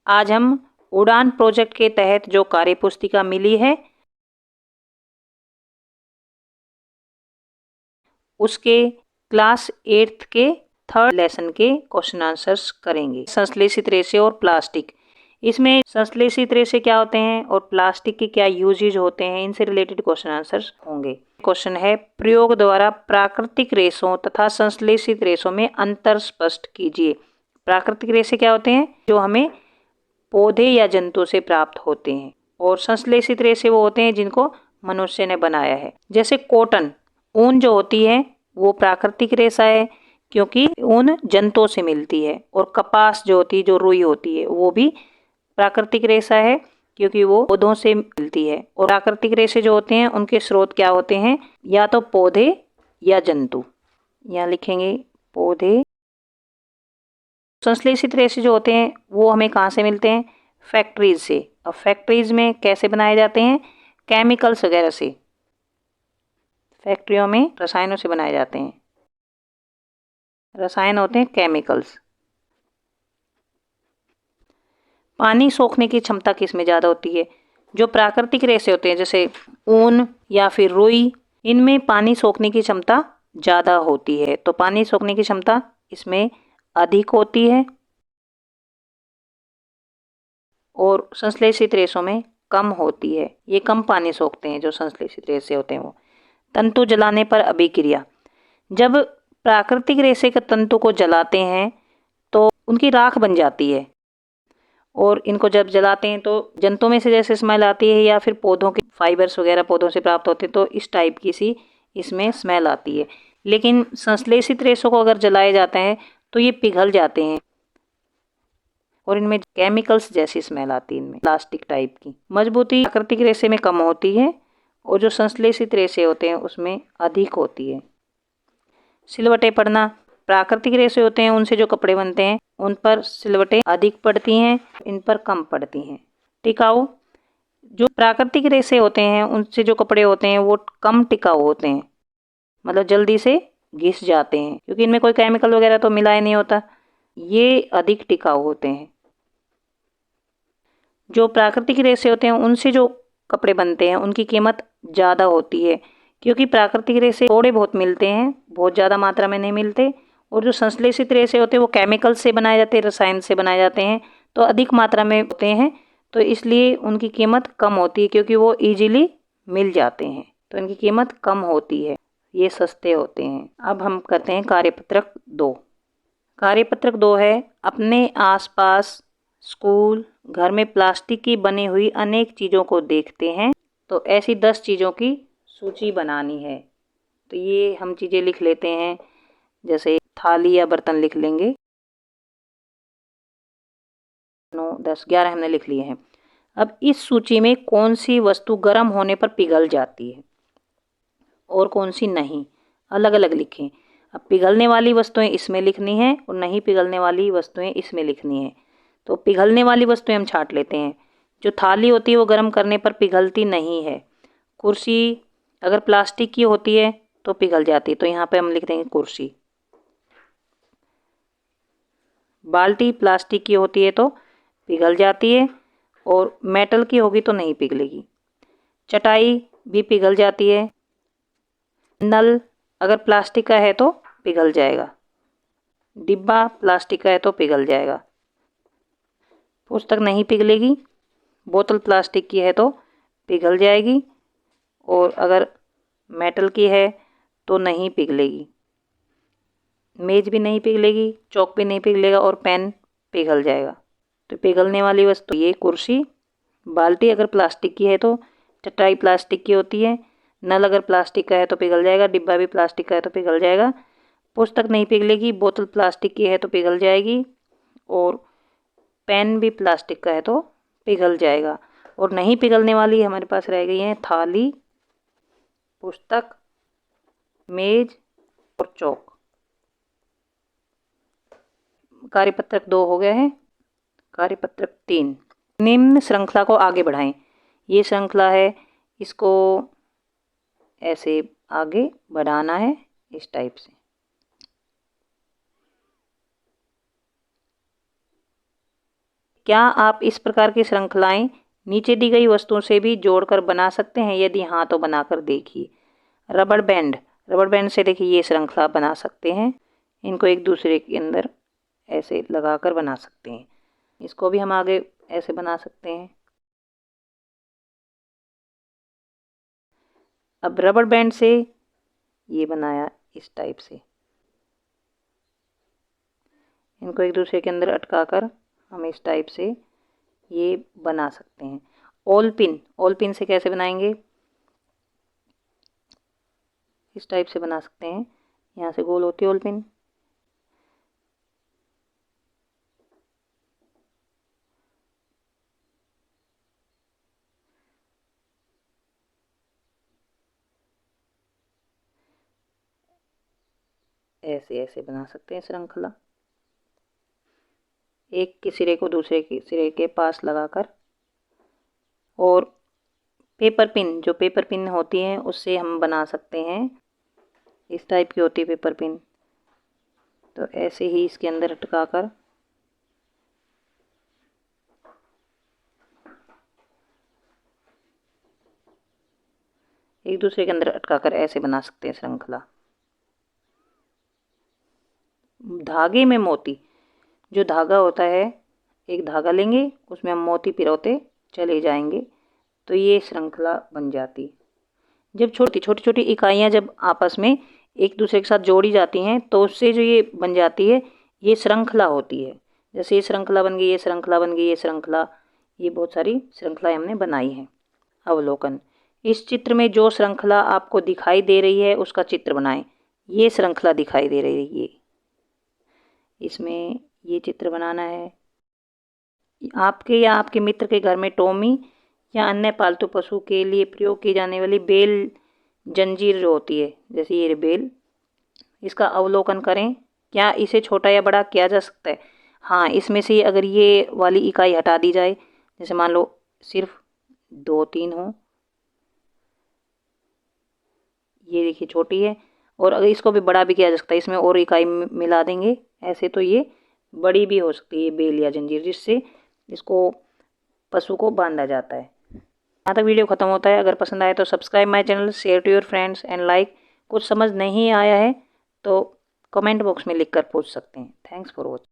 आज हम उड़ान प्रोजेक्ट के तहत जो कार्यपुस्तिका मिली है उसके क्लास 8th के 3rd लेसन के क्वेश्चन आंसर्स करेंगे। संश्लेषित रेशे और प्लास्टिक, इसमें संश्लेषित रेशे क्या होते हैं और प्लास्टिक के क्या यूजेज होते हैं, इनसे रिलेटेड क्वेश्चन आंसर्स होंगे। क्वेश्चन है, प्रयोग द्वारा प्राकृतिक रेशों तथा संश्लेषित रेशों में अंतर स्पष्ट कीजिए। प्राकृतिक रेशे क्या होते हैं? जो हमें पौधे या जंतु से प्राप्त होते हैं, और संश्लेषित रेशे वो होते हैं जिनको मनुष्य ने बनाया है। जैसे कॉटन, ऊन जो होती है वो प्राकृतिक रेशा है क्योंकि ऊन जंतुओं से मिलती है, और कपास जो होती है, जो रुई होती है, वो भी प्राकृतिक रेशा है क्योंकि वो पौधों से मिलती है। और प्राकृतिक रेशे जो होते हैं उनके स्रोत क्या होते हैं? या तो पौधे या जंतु। यहाँ लिखेंगे पौधे। संश्लेषित रेशे जो होते हैं वो हमें कहाँ से मिलते हैं? फैक्ट्रीज से। अब फैक्ट्रीज में कैसे बनाए जाते हैं? केमिकल्स वगैरह से, फैक्ट्रियों में रसायनों से बनाए जाते हैं। रसायन होते हैं केमिकल्स। पानी सोखने की क्षमता किस में ज़्यादा होती है? जो प्राकृतिक रेशे होते हैं जैसे ऊन या फिर रुई, इनमें पानी सोखने की क्षमता ज़्यादा होती है, तो पानी सोखने की क्षमता इसमें अधिक होती है। और संश्लेषित रेशों में कम होती है, ये कम पानी सोखते हैं जो संश्लेषित रेशे होते हैं वो। तंतु जलाने पर अभिक्रिया, जब प्राकृतिक रेशे के तंतु को जलाते हैं तो उनकी राख बन जाती है, और इनको जब जलाते हैं तो जंतुओं में से जैसे स्मेल आती है या फिर पौधों के फाइबर्स वगैरह पौधों से प्राप्त होते हैं तो इस टाइप की सी इसमें स्मेल आती है। लेकिन संश्लेषित रेशों को अगर जलाया जाता है तो ये पिघल जाते हैं और इनमें केमिकल्स जैसी स्मेल आती है, इनमें प्लास्टिक टाइप की। मजबूती प्राकृतिक रेशे में कम होती है और जो संश्लेषित रेशे होते हैं उसमें अधिक होती है। सिलवटें पड़ना, प्राकृतिक रेशे होते हैं उनसे जो कपड़े बनते हैं उन पर सिलवटें अधिक पड़ती हैं, इन पर कम पड़ती हैं। टिकाऊ, जो प्राकृतिक रेशे होते हैं उनसे जो कपड़े होते हैं वो कम टिकाऊ होते हैं, मतलब जल्दी से घिस जाते हैं क्योंकि इनमें कोई केमिकल वगैरह तो मिला ही नहीं होता। ये अधिक टिकाऊ होते हैं। जो प्राकृतिक रेशे होते हैं उनसे जो कपड़े बनते हैं उनकी कीमत ज़्यादा होती है क्योंकि प्राकृतिक रेशे थोड़े बहुत मिलते हैं, बहुत ज़्यादा मात्रा में नहीं मिलते। और जो संश्लेषित रेशे होते हैं वो केमिकल से बनाए जाते हैं, रसायन से बनाए जाते हैं, तो अधिक मात्रा में होते हैं, तो इसलिए उनकी कीमत कम होती है क्योंकि वो ईजिली मिल जाते हैं, तो इनकी कीमत कम होती है, ये सस्ते होते हैं। अब हम करते हैं कार्यपत्रक 2। कार्यपत्रक 2 है, अपने आसपास, स्कूल, घर में प्लास्टिक की बनी हुई अनेक चीज़ों को देखते हैं, तो ऐसी 10 चीज़ों की सूची बनानी है। तो ये हम चीज़ें लिख लेते हैं, जैसे थाली या बर्तन लिख लेंगे। 9, 10, 11 हमने लिख लिए हैं। अब इस सूची में कौन सी वस्तु गर्म होने पर पिघल जाती है और कौन सी नहीं, अलग अलग लिखें। अब पिघलने वाली वस्तुएं इसमें लिखनी है और नहीं पिघलने वाली वस्तुएं इसमें लिखनी है। तो पिघलने वाली वस्तुएं हम छांट लेते हैं। जो थाली होती है वो गर्म करने पर पिघलती नहीं है। कुर्सी अगर प्लास्टिक की होती है तो पिघल जाती है, तो यहाँ पे हम लिख देंगे कुर्सी। बाल्टी प्लास्टिक की होती है तो पिघल जाती है, और मेटल की होगी तो नहीं पिघलेगी। चटाई भी पिघल जाती है। नल अगर प्लास्टिक का है तो पिघल जाएगा। डिब्बा प्लास्टिक का है तो पिघल जाएगा। पुस्तक नहीं पिघलेगी। बोतल प्लास्टिक की है तो पिघल जाएगी, और अगर मेटल की है तो नहीं पिघलेगी। मेज भी नहीं पिघलेगी, चौक भी नहीं पिघलेगा, और पेन पिघल जाएगा। तो पिघलने वाली वस्तु ये कुर्सी। बाल्टी अगर प्लास्टिक की है तो, चटाई प्लास्टिक की होती है। नल अगर प्लास्टिक का है तो पिघल जाएगा। डिब्बा भी प्लास्टिक का है तो पिघल जाएगा। पुस्तक नहीं पिघलेगी। बोतल प्लास्टिक की है तो पिघल जाएगी, और पेन भी प्लास्टिक का है तो पिघल जाएगा। और नहीं पिघलने वाली हमारे पास रह गई हैं थाली, पुस्तक, मेज और चौक। कार्यपत्रक 2 हो गया है। कार्यपत्रक 3, निम्न श्रृंखला को आगे बढ़ाएं। ये श्रृंखला है, इसको ऐसे आगे बढ़ाना है इस टाइप से। क्या आप इस प्रकार की श्रृंखलाएं नीचे दी गई वस्तुओं से भी जोड़कर बना सकते हैं? यदि हाँ तो बनाकर देखिए। रबड़ बैंड से देखिए ये श्रृंखला बना सकते हैं। इनको एक दूसरे के अंदर ऐसे लगाकर बना सकते हैं। इसको भी हम आगे ऐसे बना सकते हैं। अब रबड़ बैंड से ये बनाया इस टाइप से, इनको एक दूसरे के अंदर अटकाकर हम इस टाइप से ये बना सकते हैं। ऑल पिन से कैसे बनाएंगे? इस टाइप से बना सकते हैं। यहाँ से गोल होती है ऑल पिन। ऐसे ऐसे बना सकते हैं श्रृंखला, एक के सिरे को दूसरे के सिरे के पास लगाकर। और जो पेपर पिन होती हैं उससे हम बना सकते हैं। इस टाइप की होती है पेपर पिन, तो ऐसे ही इसके अंदर अटकाकर एक दूसरे के अंदर अटकाकर ऐसे बना सकते हैं श्रृंखला। धागे में मोती, जो धागा होता है, एक धागा लेंगे उसमें हम मोती पिरोते चले जाएंगे तो ये श्रृंखला बन जाती। जब छोटी छोटी इकाइयाँ जब आपस में एक दूसरे के साथ जोड़ी जाती हैं तो उससे जो ये बन जाती है ये श्रृंखला होती है। जैसे ये श्रृंखला बन गई, ये श्रृंखला बन गई, ये श्रृंखला, ये बहुत सारी श्रृंखलाएं हमने बनाई हैं। अवलोकन, इस चित्र में जो श्रृंखला आपको दिखाई दे रही है उसका चित्र बनाएं। ये श्रृंखला दिखाई दे रही है, ये इसमें ये चित्र बनाना है। आपके या आपके मित्र के घर में टॉमी या अन्य पालतू पशु के लिए प्रयोग की जाने वाली बेल जंजीर जो होती है, जैसे ये बेल, इसका अवलोकन करें। क्या इसे छोटा या बड़ा किया जा सकता है? हाँ, इसमें से अगर ये वाली इकाई हटा दी जाए, जैसे मान लो सिर्फ 2-3 हो, ये देखिए छोटी है, और अगर इसको भी बड़ा भी किया जा सकता है, इसमें और इकाई मिला देंगे ऐसे, तो ये बड़ी भी हो सकती है बेल या जंजीर, जिससे इसको पशु को बांधा जाता है। यहाँ तक वीडियो खत्म होता है। अगर पसंद आए तो subscribe my channel, share to your friends and like. कुछ समझ नहीं आया है तो कमेंट बॉक्स में लिखकर पूछ सकते हैं। Thanks for watching.